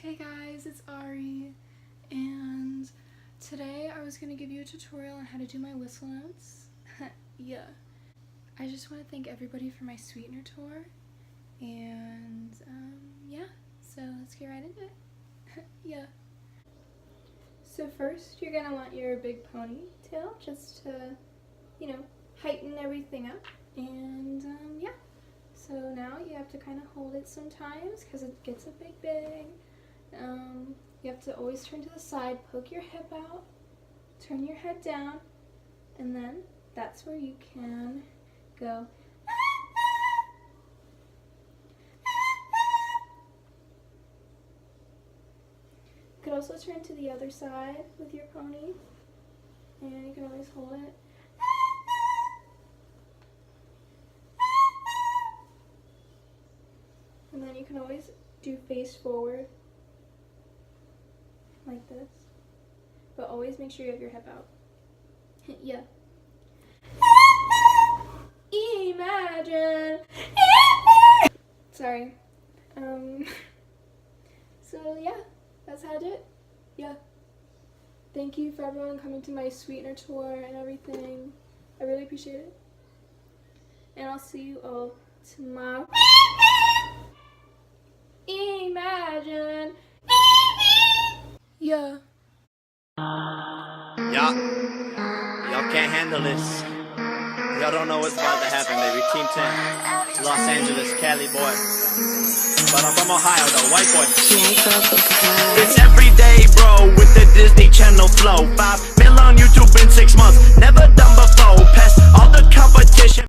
Hey guys, it's Ari, and today I was going to give you a tutorial on how to do my whistle notes. Yeah. I just want to thank everybody for my sweetener tour, and yeah, so let's get right into it. Yeah. So first, you're going to want your big ponytail just to, heighten everything up, and yeah. So now you have to kind of hold it sometimes because it gets a big. You have to always turn to the side, poke your hip out, turn your head down, and then that's where you can go. You could also turn to the other side with your pony, and you can always hold it. And then you can always do face forward, like this, but always make sure you have your hip out. Yeah. Imagine. Sorry. So yeah, that's how I did it. Yeah. Thank you for everyone coming to my sweetener tour and everything. I really appreciate it. And I'll see you all tomorrow. Imagine. Yeah. Y'all can't handle this. Y'all don't know what's about to happen, baby. Team 10, Los Angeles, Cali boy. But I'm from Ohio, though, white boy. It's every day, bro, with the Disney Channel flow. 5 mil on YouTube in 6 months, never done before. Past all the competition.